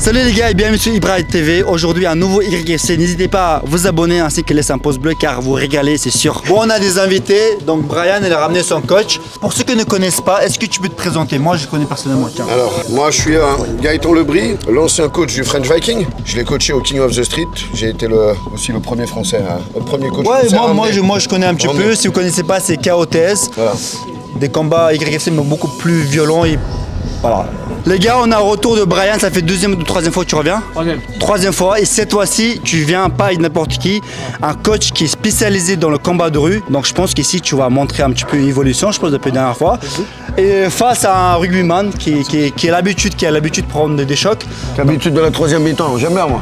Salut les gars et bienvenue sur Ibrahim TV. Aujourd'hui un nouveau YFC. N'hésitez pas à vous abonner ainsi que laisser un pouce bleu car vous régalez, c'est sûr. Bon, on a des invités. Donc Brian, il a ramené son coach. Pour ceux qui ne connaissent pas, est-ce que tu peux te présenter? Moi, je connais personnellement. Tiens. Alors, moi, je suis Gaëtan Lebris, l'ancien coach du French Viking. Je l'ai coaché au King of the Street. J'ai été aussi le premier français, le premier coach français. Ouais, moi, je connais un petit peu. Si vous connaissez pas, c'est KOTS. Voilà. Des combats YFC mais beaucoup plus violents et voilà. Les gars, on a un retour de Brian, ça fait deuxième ou troisième fois que tu reviens. Troisième fois, et cette fois-ci, tu viens pas avec n'importe qui, un coach qui est spécialisé dans le combat de rue. Donc je pense qu'ici, tu vas montrer un petit peu une évolution, je pense, depuis la dernière fois. Et face à un rugbyman qui a l'habitude de prendre des chocs. L'habitude de la troisième mi-temps, j'aime bien moi.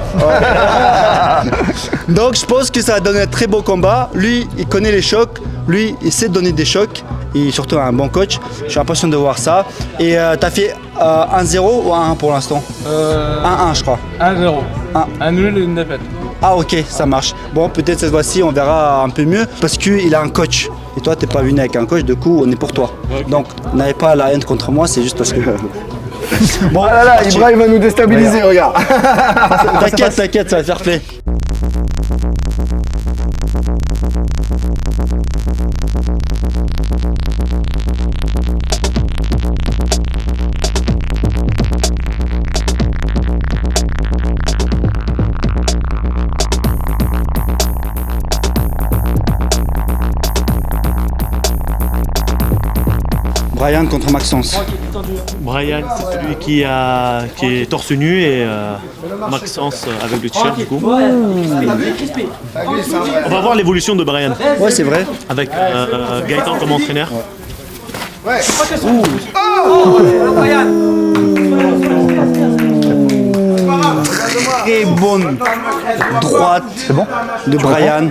Donc je pense que ça va donner un très beau combat. Lui, il connaît les chocs, lui, il sait donner des chocs. Et surtout un bon coach, je suis impatient de voir ça. Et t'as fait 1-0 ou 1-1 pour l'instant 1-1 je crois. 1-0. Un nul et une défaite. Ah ok, ça marche. Bon, peut-être cette fois-ci on verra un peu mieux parce qu'il a un coach. Et toi t'es pas venu avec un coach, du coup on est pour toi. Okay. Donc n'avez pas la haine contre moi, c'est juste parce que... Bon, ah là, Ibrahim va nous déstabiliser, regarde. T'inquiète, ça va faire play. Brian contre Maxence. Brian, c'est celui qui est torse nu et Maxence avec le t-shirt du coup. On va voir l'évolution de Brian. Ouais, c'est vrai. Avec Gaëtan comme entraîneur. Ouais. Très bonne droite de Brian.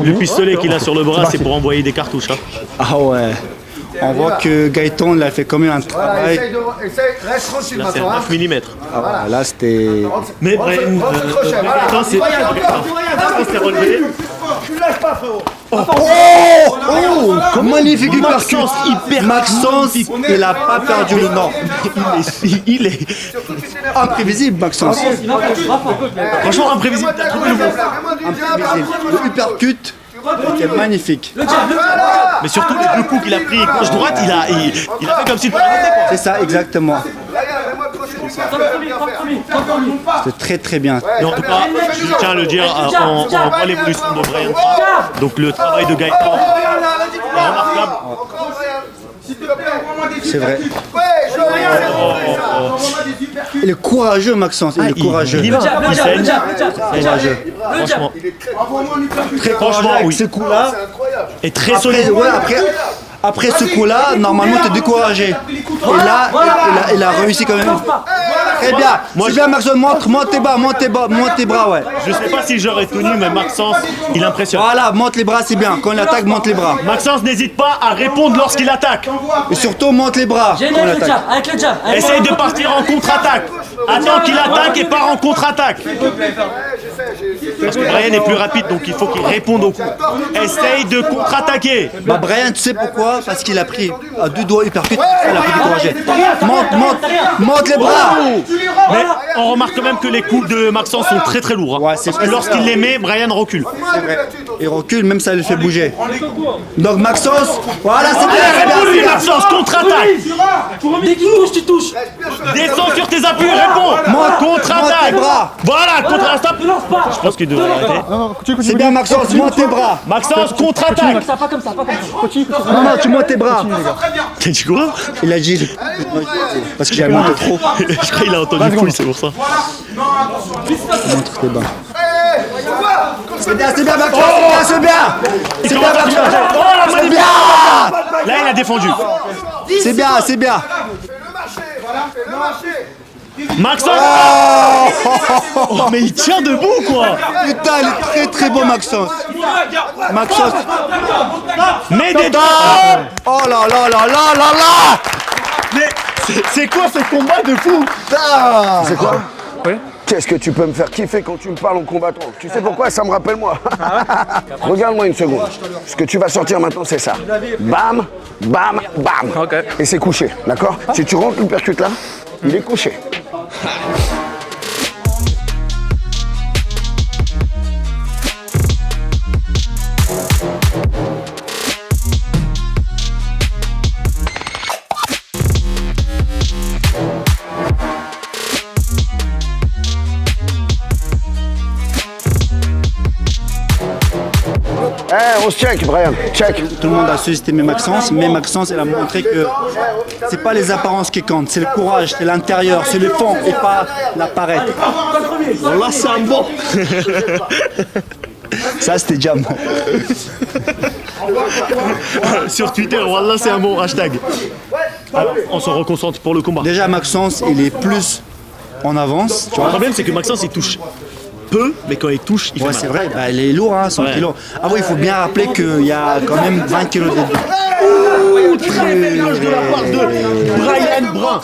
Le pistolet qu'il a sur le bras, c'est pour envoyer des cartouches. Hein. Ah ouais. On voit que Gaëtan il a fait quand même un travail. Reste tranquille là, c'est 9 mm. Ah ouais, là c'était. Mais Gaëtan, c'est relevé. Tu lâches pas, frérot. Magnifique Maxence, Maxence, il a pas perdu le nord. Il est imprévisible, Maxence. Franchement, imprévisible. Imprévisible. Le uppercut. C'était magnifique. Mais surtout les deux coups qu'il a pris gauche-droite, il a fait comme s'il pouvait arrêter. C'est ça, exactement. C'était très bien. Et en tout cas, je tiens à le dire, on voit l'évolution de Brian. Donc le travail de Gaëtan est remarquable. C'est vrai. Il est courageux, Maxence. Il est courageux. Il saigne. Courageux. Franchement. Très courageux avec ce coup-là. Et très solide. Après ce coup-là, normalement, tu es découragé. Et là, il a réussi quand même. Très bien. C'est bien, Maxence. Monte tes bras, ouais. Je sais pas si j'aurais tenu, mais Maxence, il impressionne. Voilà, monte les bras, c'est bien. Quand il attaque, monte les bras. Maxence n'hésite pas à répondre lorsqu'il attaque. Et surtout, monte les bras. Avec le jab. Essaye de partir en contre-attaque. Attends qu'il attaque et part en contre-attaque. Parce que Brian est plus rapide, donc il faut qu'il réponde au coup. Essaye de contre-attaquer. Bah Brian, tu sais pourquoi? Parce qu'il a pris à deux doigts uppercut, il a pris découragé. Monte les bras. Mais on remarque quand même que les coups de Maxence sont très très lourds. Ouais, parce que lorsqu'il les met, Brian recule. C'est vrai. Il recule, même ça le fait bouger. Donc Maxence, voilà, c'est bien. Maxence, contre-attaque. Dès qu'il touche, tu touches. Descends sur tes appuis, réponds. Contre-attaque. Voilà, contre-attaque. Je pense qu'il devrait arrêter. C'est bien Maxence, monte tes bras. Maxence, contre-attaque. Pas comme ça. Non, tu montes tes bras. T'as dit quoi? Il a dit. Parce que j'ai monté trop. Je crois qu'il a entendu couille, c'est pour ça. Montre tes bras. C'est bien Maxence, c'est bien. C'est bien Maxence. C'est bien. Là, il a défendu. C'est bien. Maxence. Oh, mais il tient debout, quoi. Putain, il est très très beau Maxence. Mais des Oh là. Mais c'est quoi ce combat de fou? C'est quoi? Oui. Qu'est-ce que tu peux me faire kiffer quand tu me parles en combattant? Tu sais pourquoi? Ça me rappelle moi. Regarde-moi une seconde. Ce que tu vas sortir maintenant, c'est ça. Bam, bam, bam. Okay. Et c'est couché, d'accord? Si tu rentres le percute là, il est couché. on se check, Brian. Check. Tout le monde a sous-estimé Maxence, mais Maxence, il a montré que c'est pas les apparences qui comptent, c'est le courage, c'est l'intérieur, c'est le fond et pas la parette. Là, c'est un bon. Ça, c'était Jam. Sur Twitter, voilà, c'est un bon hashtag. Alors, on se reconcentre pour le combat. Déjà, Maxence, il est plus en avance. Tu Le vois. problème, c'est que Maxence, il touche peu, mais quand il touche, il Ouais, fait c'est mal. vrai, bah, il est lourd, hein, 100 kilos. Ah oui, il faut bien rappeler qu'il y a quand même 20 kilos de... Très belle gauche de la part de Brian Brun.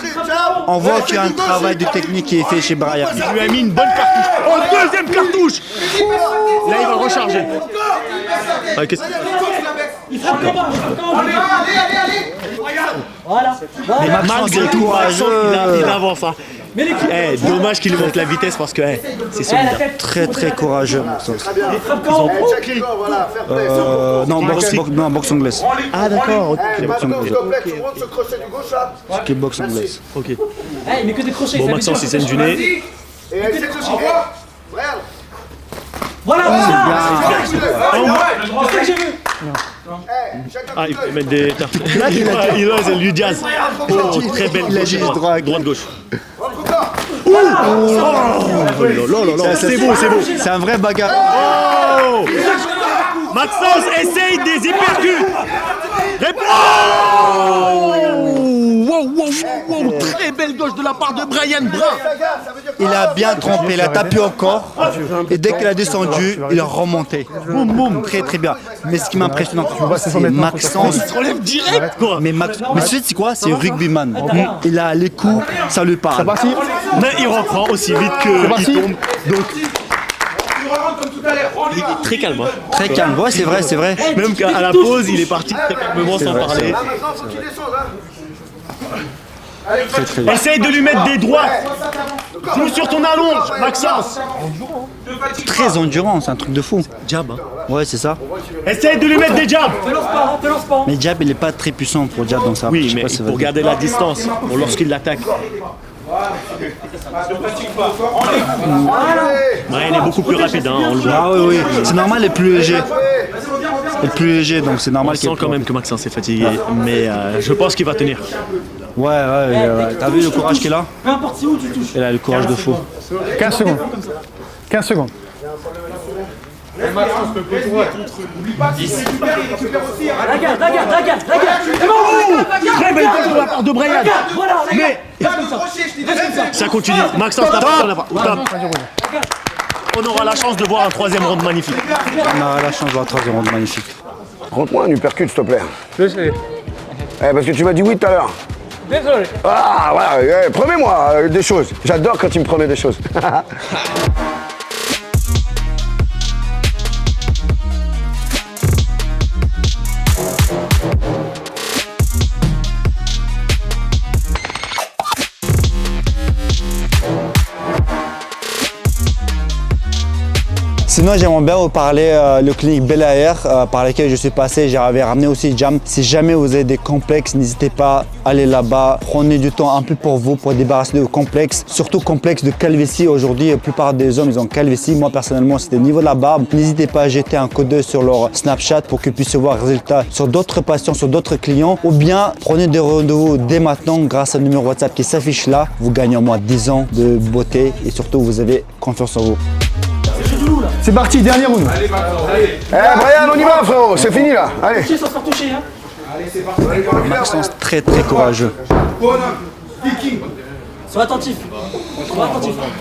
On voit qu'il y a un travail de technique qui est fait chez Brian. Il lui a mis une bonne cartouche. Oh, deuxième cartouche. Là, il va recharger. Ah, qu'est-ce que- Il frappe comme un, Voilà. Mais Maxence, Malgré c'est tout, Maxence, courageux. il avance. Hein. Mais les coups. Dommage qu'il lui monte la vitesse parce que c'est solide. La tête. Très très courageux, Maxence. Il frappe comme un. Non, boxe anglaise. Ah, d'accord. Ok. Qui est boxe anglaise. Ok. Il met que des crochets. Bon, il Maxence, il saigne du nez. Voilà, voilà. C'est ça que j'ai vu. Ah, il peut mettre des. Là, il ose lui Diaz. Oh, très belle Il a gauche. dit Droite, droite. gauche. C'est beau, c'est beau. C'est un vrai bagarre. Oh, Maxence essaye des hypercuts. Wow, très belle gauche de la part de Brian Brun. Il a bien trompé, il a tapé au corps. Et dès qu'il a descendu, il a remonté. Boum, boum, très très bien. Mais ce qui m'impressionne, c'est Maxence. Il se relève direct, quoi. Mais tu sais, c'est quoi? C'est rugbyman. Il a les coups, ça lui parle. Mais il reprend aussi vite qu'il tombe. Donc, il est très calme. Hein. Très calme, ouais, c'est vrai, c'est vrai. Même qu'à la pause, il est parti très calmement sans parler. Essaye de lui mettre des droites. Joue sur ton allonge, Maxence. Très endurant, c'est un truc de fou. Jab, hein. Ouais, c'est ça. Essaye de lui mettre des jabs. Te lance pas. Mais Jab, il est pas très puissant pour Jab dans ça. Je Oui, sais mais pas si ça va pour dire. garder la distance pour lorsqu'il l'attaque. Brian est beaucoup plus rapide, hein, on le voit. Ah oui, oui, c'est normal, il est plus léger. Il est plus léger, donc c'est On normal sent qu'il est quand même que Maxence est fatigué, mais je pense qu'il va tenir. Ouais. T'as vu le courage qu'il a? Peu importe c'est où tu touches. Il a le courage de fou. 15 secondes. 15 secondes. Regarde. Très belle gauche de la part de Brian. Voilà, Mais ça continue. Maxence n'a pas. On aura la chance de voir un troisième round magnifique. On a la chance de voir un troisième round magnifique. Rentre-moi un uppercut, s'il te plaît. Désolé. Parce que tu m'as dit oui tout à l'heure. Désolé. Ah, voilà, promets-moi des choses. J'adore quand tu me promets des choses. Sinon, j'aimerais bien vous parler le clinique Belair par lequel je suis passé. J'avais ramené aussi Jam. Si jamais vous avez des complexes, n'hésitez pas à aller là-bas. Prenez du temps un peu pour vous pour débarrasser de vos complexes. Surtout complexes de calvitie. Aujourd'hui, la plupart des hommes, ils ont calvitie. Moi, personnellement, c'était au niveau de la barbe. N'hésitez pas à jeter un coup d'œil sur leur Snapchat pour qu'ils puissent voir les résultats sur d'autres patients, sur d'autres clients. Ou bien, prenez des rendez-vous dès maintenant grâce au numéro WhatsApp qui s'affiche là. Vous gagnez au moins 10 ans de beauté et surtout, vous avez confiance en vous. C'est parti, dernier round. Brian, on y va, frérot. C'est fini, là. Allez. Toucher sans se faire toucher. Hein. Maxence, très très courageux. Sois attentif.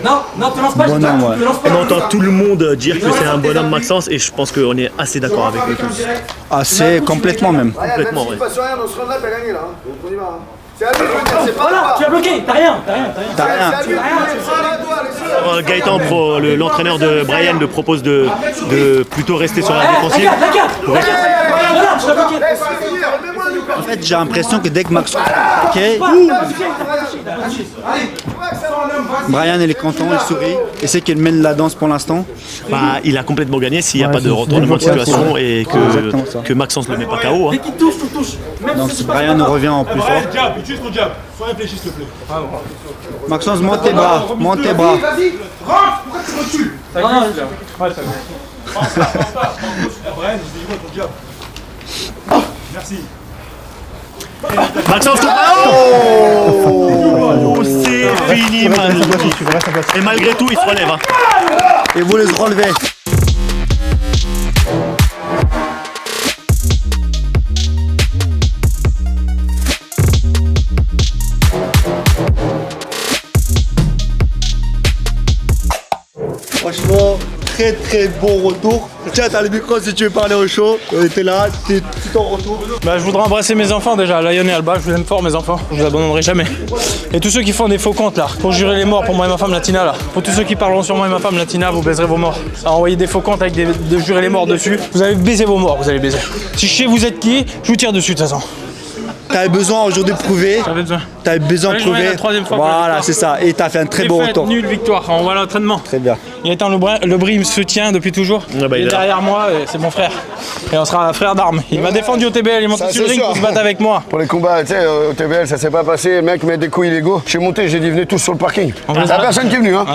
Non, te lance pas. Bonhomme, ouais. Te lance pas. On entend tout le monde dire que c'est un bonhomme Maxence et je pense qu'on est assez d'accord avec eux tous. Assez complètement même. Complètement, ouais. Voilà, tu as bloqué. T'as rien. T'as rien. Gaëtan, l'entraîneur de Brian, le propose de plutôt rester sur la défensive. Regarde. Voilà, tu l'as bloqué. En fait, j'ai l'impression que dès que Maxence est Brian, il est content, il sourit. Et c'est qu'il mène la danse pour l'instant. Bah, il a complètement gagné s'il n'y a pas de retournement de situation et exactement ça. que Maxence ne le met pas KO. Hein. Dès qu'il touche, tu touches. Même Donc si si c'est pas Brian revient en plus fort. Jab, utilise ton jab. Sois réfléchi, s'il te plaît. Maxence, monte tes bras, monte tes bras. Vas-y, rentre. Pourquoi tu recules? Non, Brian, je dis quoi ton diable? Merci. Maxence Oh, c'est fini, man. Et malgré tout, il se relève. Hein. Et vous les relevez. Franchement, très bon retour. Tiens, t'as le micro si tu veux parler au show. T'es là, c'est tout en retour. Bah, je voudrais embrasser mes enfants déjà, Lion et Alba, je vous aime fort mes enfants, je vous abandonnerai jamais. Et tous ceux qui font des faux comptes là, pour jurer les morts pour moi et ma femme Latina là, pour tous ceux qui parleront sur moi et ma femme Latina, vous baiserez vos morts. À envoyer des faux comptes avec de jurer les morts dessus, vous allez baiser vos morts, vous allez baiser. Si je sais vous êtes qui, je vous tire dessus de toute façon. T'avais besoin aujourd'hui de prouver. J'avais besoin. T'avais besoin de prouver. La troisième fois. Voilà, c'est ça. Et t'as fait un très bon retour. Nulle victoire, on voit l'entraînement. Très bien. Gaëtan Lebris me soutient depuis toujours. Ah bah, il est derrière moi, et c'est mon frère. Et on sera frère d'armes. Il m'a défendu au TBL, il monte sur le ring pour se battre avec moi. Pour les combats, tu sais, au TBL, ça s'est pas passé. Le mec met des coups illégaux. Je suis monté, j'ai dit venez tous sur le parking. La personne qui est venue, hein.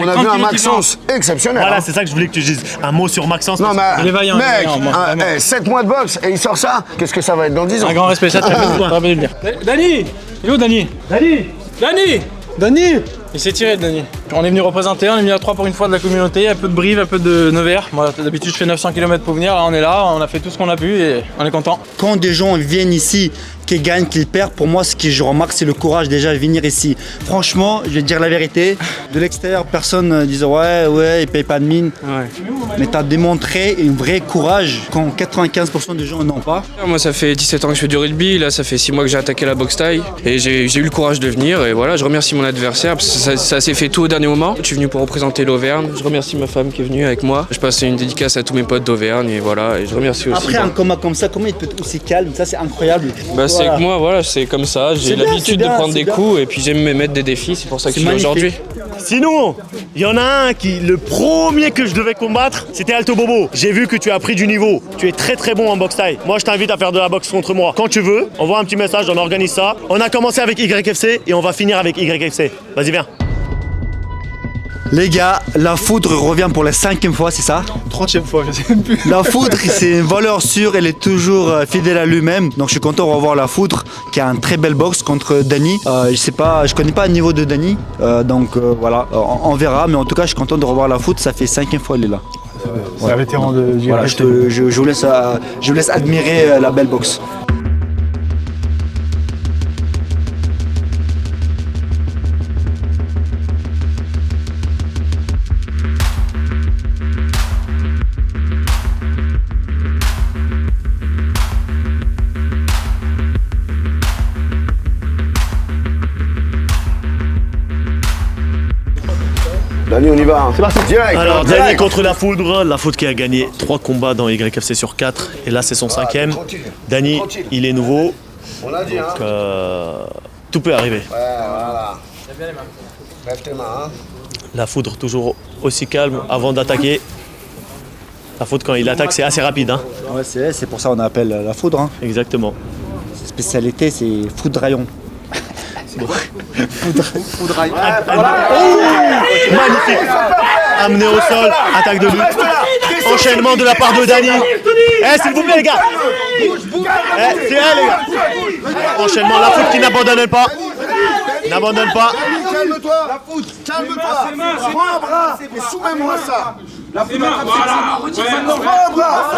On a vu un Maxence exceptionnel. Voilà, hein. c'est ça que je voulais que tu dises. Un mot sur Maxence. Non, mais Il est vaillant, mec, il est vaillant, 7 mois de boxe et il sort ça. Qu'est-ce que ça va être dans 10 ans? Un grand respect, ça te fait plaisir de le dire. Dani! Il est où Dani? Dani! Il s'est tiré Dani. On est venu représenter, on est venu à 3 pour une fois de la communauté, un peu de Brive, un peu de Nevers. Moi d'habitude je fais 900 km pour venir, là, on est là, on a fait tout ce qu'on a pu et on est content. Quand des gens viennent ici, qu'ils gagnent, qu'ils perdent, pour moi ce que je remarque c'est le courage déjà de venir ici. Franchement, je vais te dire la vérité, de l'extérieur personne disait ouais, il paye pas de mine. Ouais. Mais tu as démontré un vrai courage quand 95% des gens n'ont pas. Moi ça fait 17 ans que je fais du rugby, là ça fait 6 mois que j'ai attaqué la boxe thaï et j'ai eu le courage de venir et voilà, je remercie mon adversaire parce que ça s'est fait tout au dernier moment. Je suis venu pour représenter l'Auvergne, je remercie ma femme qui est venue avec moi. Je passe une dédicace à tous mes potes d'Auvergne et voilà, et je remercie aussi. Après un combat comme ça, comment il peut être aussi calme? Ça c'est incroyable. Bah c'est que moi voilà, c'est comme ça, j'ai l'habitude de prendre des coups et puis j'aime me mettre des défis, c'est pour ça que je suis là aujourd'hui. Sinon, il y en a un qui, le premier que je devais combattre, c'était Alto Bobo. J'ai vu que tu as pris du niveau. Tu es très bon en boxe thaï. Moi, je t'invite à faire de la boxe contre moi. Quand tu veux, envoie un petit message, on organise ça. On a commencé avec YFC et on va finir avec YFC. Vas-y, viens. Les gars, la foudre revient pour la 5e fois, c'est ça? 30e fois, je sais même plus. La foudre, c'est une valeur sûre, elle est toujours fidèle à lui-même. Donc je suis content de revoir la foudre qui a un très belle boxe contre Dani. Je sais pas, je connais pas le niveau de Dani, donc voilà, on verra. Mais en tout cas, je suis content de revoir la foudre. Ça fait 5e fois elle est là. C'est un vétéran de GRFT. Voilà, je vous laisse admirer la belle boxe. Dani, on y va. Hein. C'est parti. Direct. Alors, direct. Dani contre la foudre qui a gagné 3 combats dans YFC sur 4. Et là, c'est son 5e. Tranquille. Dani, Tranquille. il est nouveau. On l'a dit, hein. Tout peut arriver. Ouais, voilà. Lève tes mains, hein. La foudre toujours aussi calme avant d'attaquer. La foudre quand il attaque c'est assez rapide. Hein. Ouais, c'est pour ça qu'on appelle la foudre. Hein. Exactement. Sa spécialité, c'est foudraillon. Foudraille. Magnifique. Amené au sol, attaque de lutte. Enchaînement de la part de Dani. S'il vous plaît les gars. C'est elle les gars. Enchaînement, la foudre qui n'abandonne pas. N'abandonne pas. Calme-toi. La foudre. Calme-toi. Prends un bras et soumets-moi ça. La foudre. Voilà. Prends un bras.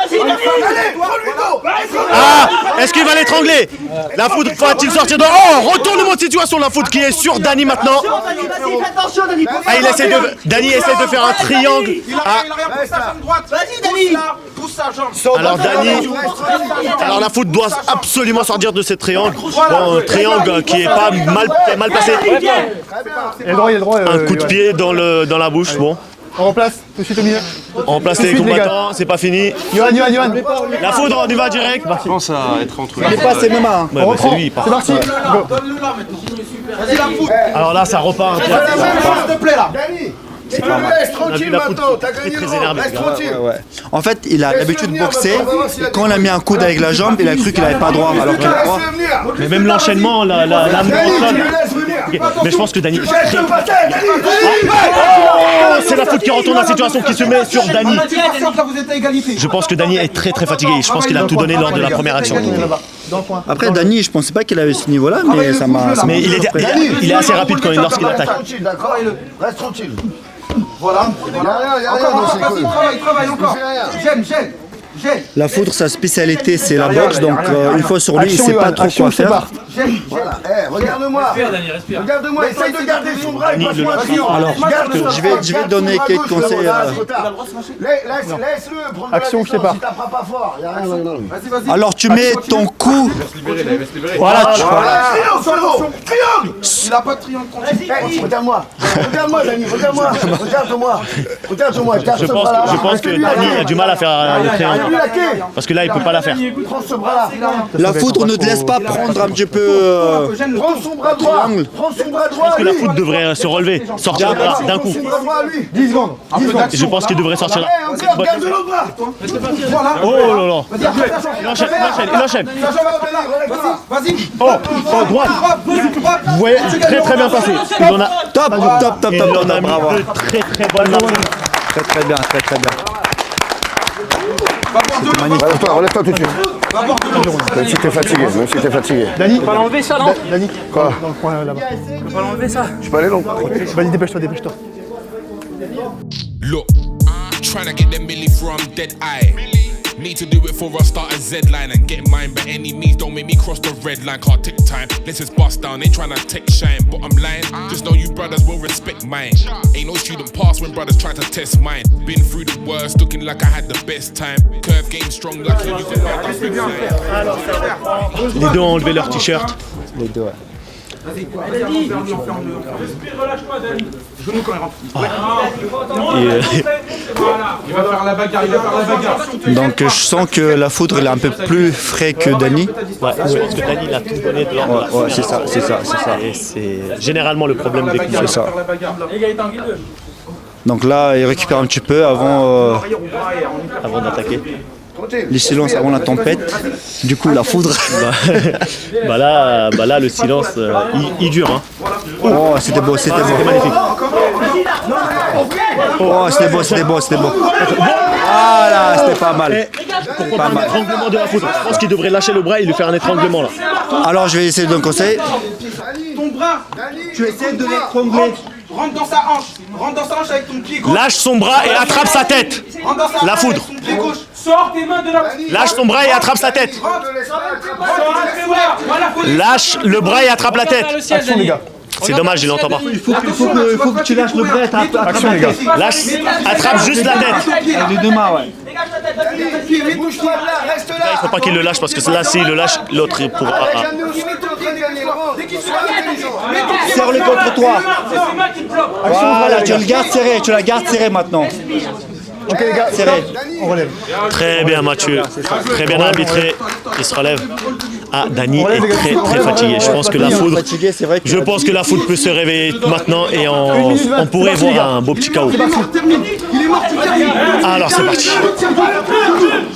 Allez, prends-lui dos. Ah, est-ce qu'il va l'étrangler? La foudre va-t-il sortir de... Oh, retournement de situation, la foudre qui est sur Dani maintenant. Ah, Dani essaie de faire un triangle. Ah. Vas-y, Dani. Alors la foudre doit absolument sortir de ce triangle. Bon, triangle qui est pas mal placé. Il y a le droit. Un coup de pied dans la bouche, bon. On remplace, tout de suite au milieu. On remplace Tout de les suite, les combattants, c'est pas fini. Yohan. La foudre, on y va direct. Je pense à être entre Il est pas ses MMA. Hein. Ouais, bah, c'est lui, C'est parti. Go. Alors là, ça repart. S'il te plaît là. Dani. Tu me laisses tranquille maintenant, t'as gagné le round, laisse tranquille. En fait, il a l'habitude de boxer. Et quand on a mis un coude avec la jambe, il a cru qu'il avait pas droit, alors qu'il a droit. Mais même l'enchaînement, la main au sol. Mais je pense que Dani. Oh, c'est la foudre l'autre qui retourne la situation, qui se met sur Dany. Vous êtes à égalité. Je pense que Dany est très fatigué. Je pense qu'il a tout donné lors de la première action. Après, Dany, je pensais pas qu'il avait ce niveau-là, mais ça m'a. Mais il est assez rapide lorsqu'il attaque. Reste tranquille, d'accord? Reste tranquille. Voilà. Il Travaille encore. Gêne. La foudre, sa spécialité, c'est la boxe, donc une fois sur lui, il sait pas trop quoi faire. Voilà. Regarde-moi. Regarde-moi, essaye de garder son bras et passe-moi un triangle. Alors, je vais donner quelques conseils. Laisse-le prendre Action, je sais pas. Si t'apprends pas fort, y a rien dans lui. Vas-y. Alors, tu mets ton coup. Voilà. Triangle. Il a pas de triangle tranquille. Regarde-moi, Dany, regarde-moi. Regarde-moi, Je pense que Dany a du mal à faire le triangle. Parce que là, il peut pas la faire. Prends ce bras-là. La foudre ne te laisse pas prendre un petit peu. Prends son bras droit. Prends son bras droit. Parce que la foudre devrait se relever, sortir d'un coup. Son bras droit à lui. 10 secondes. Je pense qu'il devrait sortir là. Encore, garde l'autre bras. Voilà. Oh là là. Il enchaîne. Vas-y. Oh, droite. Vous voyez, très bien passé. Il en a Top. il en a mis Bravo. de très bonnes marques. Très bien. Relève-toi tout de suite. Même si t'es fatigué. Dany, Pas l'enlever ça, non? Dany. Quoi? Dans le coin là-bas. Pas l'enlever ça. Je peux aller long. Vas-y, dépêche-toi. Look, trying to get them milli from dead eye. Need to do it for I start a Z line and get mine. By any means, don't make me cross the red line. Can't take time. Let's just bust down. Ain't trying to take shine, but I'm lying. Just know you brothers will respect mine. Ain't no student pass when brothers try to test mine. Been through the worst, looking like I had the best time. Curve game strong, like you can Les deux ont enlevé leur t-shirt. Les deux, ouais. Respire, relâche-toi, Dany. Genou quand il rentre. Il va faire la bagarre. Donc, je sens que la foudre, elle est un peu plus frais que Dany. Ouais, je pense que Dany il a tout donné de l'ordre. Ouais, c'est ça. Et c'est généralement le problème des coups. C'est ça. Donc là, il récupère un petit peu avant Avant d'attaquer. les silences, avant la tempête. Du coup, la foudre. Bah là, le silence, il dure. Hein. Oh, c'était beau. C'était magnifique. Oh, c'était beau. Voilà, c'était pas mal. Pourquoi pas un étranglement de la foudre? Je pense qu'il devrait lâcher le bras et lui faire un étranglement là. Alors, je vais essayer de donner un conseil. Ton bras. Tu essaies de l'étrangler. Rentre dans sa hanche avec ton pied gauche. Lâche son bras et attrape sa tête. Rentre dans sa La hanche foudre. avec ton pied gauche. Sors tes mains de la. Lâche son bras et attrape sa tête. Voilà, Lâche le bras et attrape la tête. Action, les gars. C'est dommage, il l'entend pas. Il faut que tu lâches le bras et attrape Action, les gars. Lâche, attrape juste la tête. les deux mains, ouais. Bouge-toi de là, reste là. Il faut pas qu'il le lâche parce que là, s'il le lâche, l'autre il pourra. Jamais aussi vite au pied de gagner le rang. Sois intelligent. Serre-le contre toi. C'est ses mains qui te bloquent. Voilà, tu la gardes serrée maintenant. Ok, les gars, Serré. on relève. Très bien, Mathieu. Très bien arbitré. Il se relève. Ah, Dany est très fatigué. Je pense que la foudre. Fatigué, c'est vrai que Je pense que la foudre peut se réveiller maintenant et on pourrait voir un beau petit chaos. Alors c'est parti.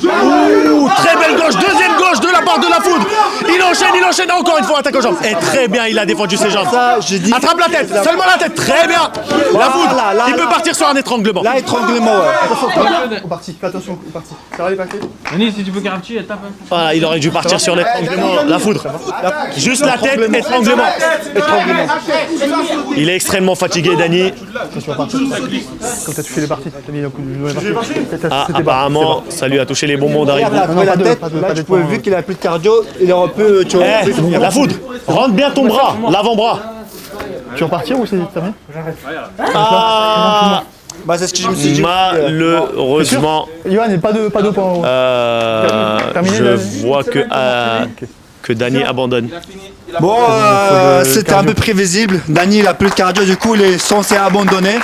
Ouh, très belle gauche, deuxième gauche de la part de la foudre. Il enchaîne encore une fois, attaque aux jambes. Et très bien, il a défendu ses jambes. ça, j'ai dit. Attrape la tête, seulement la tête, très bien. La foudre, là, il peut là. partir sur un étranglement. Là, étranglement, ouais. On partit, fais attention, on partit. Ça va les paquets? Denis, si tu veux garantir, tape. Voilà, il aurait dû partir sur l'étranglement, la foudre. Juste la tête, étranglement. Il est extrêmement fatigué, Dany. Comme t'as touché les parties, t'as mis un coup de Ah, apparemment, ça lui a touché les bonbons d'arrière. Là, non, la pas de- tête, pas de- là, pas de tu pouvais, temps, vu qu'il a plus de cardio, il est un peu. Tu vois, La foudre, rentre bien ton bras, l'avant-bras. Tu veux repartir ou c'est terminé? Ah, Bah, c'est ce que je me suis dit. malheureusement, Yoann, pas de points en haut. Terminé, je là. vois que Dany abandonne. Bon, c'était un peu prévisible. Dany, il a plus de cardio, du coup, il est censé abandonner.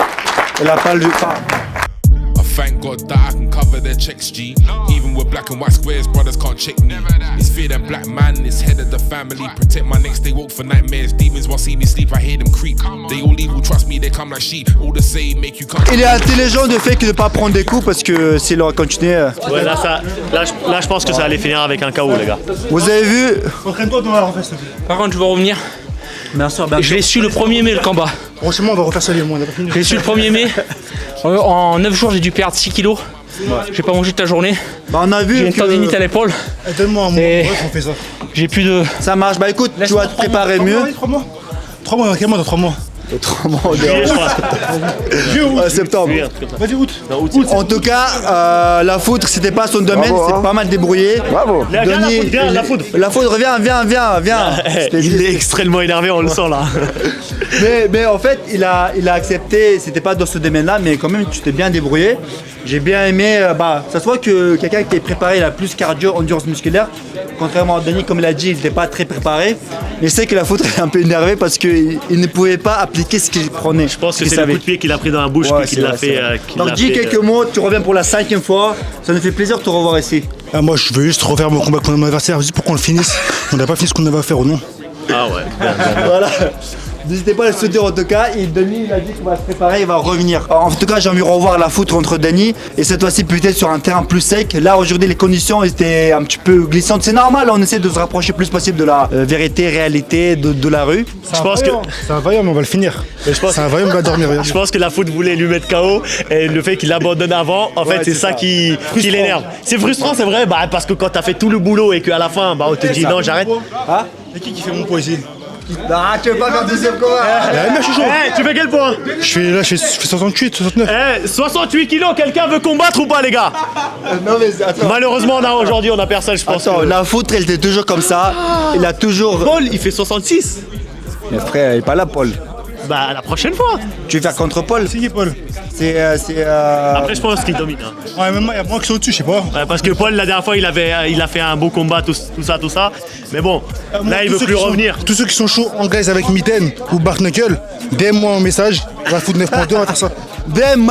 Il a pas le. I thank God that I can cover their checks, G. Even with black and white squares, brothers can't check me. It's fear that black man is head of the family. Protect my next day, walk for nightmares. Demons won't see me sleep, I hear them creep. They all evil, trust me, they come like sheep. All the same, make you come. Il est intelligent de fait que de pas prendre des coups parce que s'il aurait continué. Ouais, là, je pense que ça allait finir avec un KO, les gars. Vous avez vu. Entraîne-toi, Thomas, en fait. Par contre, je vais revenir. Bien sûr, Je l'ai su le 1er mai le combat. Franchement, on va refaire ça les moins. Je l'ai su le 1er mai. En 9 jours, j'ai dû perdre 6 kilos. J'ai pas mangé toute la journée. Bah, on a vu J'ai une tendinite à l'épaule. Donne-moi un mois, Et- on fait ça. J'ai plus de. Ça marche. Bah écoute, tu vas te préparer mieux. 3 mois. 3 mois, quel mois dans 3 mois? Septembre. Vas-y, août. En tout cas, la foudre, c'était pas son domaine, Bravo, c'est hein. pas mal débrouillé. Bravo. Viens, la foudre. La foudre, viens. Il est extrêmement énervé, on le sent là. Mais en fait, il a accepté, c'était pas dans ce domaine-là, mais quand même, tu t'es bien débrouillé. J'ai bien aimé, ça se voit que quelqu'un qui est préparé, il a plus cardio, endurance musculaire. Contrairement à Denis, comme il a dit, il n'était pas très préparé. Mais c'est que la foudre est un peu énervé parce qu'il ne pouvait pas appliquer ce qu'il prenait. Je pense que c'est le coup de pied qu'il a pris dans la bouche qui l'a fait. Donc dis quelques mots, tu reviens pour la 5e fois. Ça nous fait plaisir de te revoir ici. Ah, moi, je veux juste refaire mon combat contre mon adversaire, juste pour qu'on le finisse. On n'a pas fini ce qu'on avait à faire ou non? Ah ouais. Voilà. N'hésitez pas à le soutenir en tout cas. Et Denis, il a dit qu'il va se préparer, il va revenir. En tout cas, j'ai envie de revoir la foudre entre Denis. Et cette fois-ci, peut-être sur un terrain plus sec. Là, aujourd'hui, les conditions étaient un petit peu glissantes. C'est normal, on essaie de se rapprocher le plus possible de la vérité, réalité de la rue. Je pense que. C'est un vaillant, mais on va le finir. Mais je pense- C'est un vaillant, on va dormir. Je pense que la foudre voulait lui mettre KO et le fait qu'il abandonne avant, en fait, c'est ça qui l'énerve. C'est frustrant, c'est vrai, parce que quand t'as fait tout le boulot et qu'à la fin, on te dit non, j'arrête. C'est qui fait mon poids ici? Ah, tu veux pas faire deuxième combat? Je suis chaud. Tu fais quel point? Je fais 68, 69. 68 kilos, quelqu'un veut combattre ou pas, les gars? Non, mais attends. Malheureusement, aujourd'hui, on a personne, je pense. Attends, la foudre, elle était toujours comme ça. Il a toujours. Paul, il fait 66. Mais frère, il est pas là, Paul. Bah, la prochaine fois. Tu veux faire contre Paul? C'est qui, Paul? Après, je pense qu'il domine. Hein. Ouais, mais moi, il y a moi qui sont au-dessus, je sais pas. Ouais, parce que Paul, la dernière fois, il a fait un beau combat, tout ça. Mais bon, là, il veut plus revenir. Tous ceux qui sont chauds en guys avec Mitten ou Bark Knuckle, DM-moi un message. On va foutre 9.2, on va faire ça. DM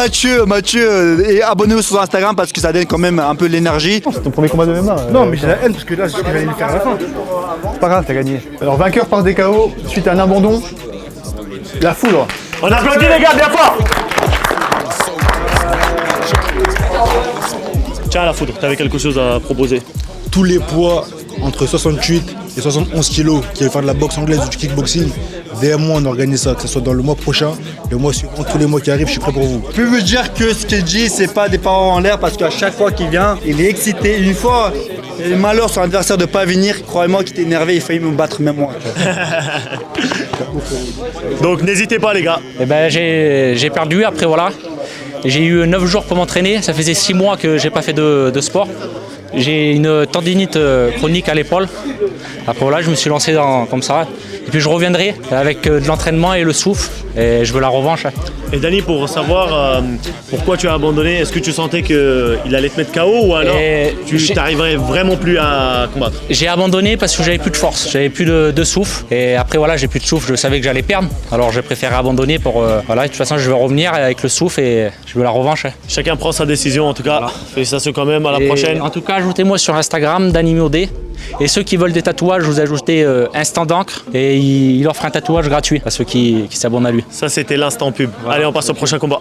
Mathieu, et abonnez-vous sur Instagram parce que ça donne quand même un peu l'énergie. C'est ton premier combat de MMA. Non, mais j'ai la haine parce que là, c'est ce qu'il allait lui faire à la fin. C'est pas grave, t'as gagné. Alors, vainqueur par DKO, suite à un abandon, la foudre. On applaudit, les gars, bien fort. Tiens, la foudre, t'avais quelque chose à proposer. Tous les poids entre 68 et 71 kilos qui veulent faire de la boxe anglaise ou du kickboxing, DM-moi, on organise ça, que ce soit dans le mois prochain, le mois suivant, tous les mois qui arrivent, je suis prêt pour vous. Je peux vous dire que ce qu'il dit, c'est pas des paroles en l'air parce qu'à chaque fois qu'il vient, il est excité. Une fois, il a eu malheur sur l'adversaire de pas venir. Croyez-moi qu'il était énervé, il a failli me battre même moi. Donc, n'hésitez pas, les gars. Et ben, j'ai perdu après, voilà. J'ai eu 9 jours pour m'entraîner. Ça faisait 6 mois que j'ai pas fait de sport. J'ai une tendinite chronique à l'épaule. Après voilà, je me suis lancé comme ça. Et puis je reviendrai avec de l'entraînement et le souffle. Et je veux la revanche. Et Dani, pour savoir pourquoi tu as abandonné, est-ce que tu sentais qu'il allait te mettre KO ou alors tu t'arriverais vraiment plus à combattre? J'ai abandonné parce que j'avais plus de force, j'avais plus de souffle. Et après voilà, j'ai plus de souffle, je savais que j'allais perdre. Alors j'ai préféré abandonner pour... voilà, de toute façon je vais revenir avec le souffle et je veux la revanche. Chacun prend sa décision en tout cas. Voilà. Félicitations quand même, à la prochaine. En tout cas, ajoutez-moi sur Instagram, Dani Miaudé. Et ceux qui veulent des tatouages, je vous ajoutez Instant d'encre et il offre un tatouage gratuit à ceux qui s'abonnent à lui. Ça c'était l'instant pub. Voilà. Allez, on passe au prochain combat.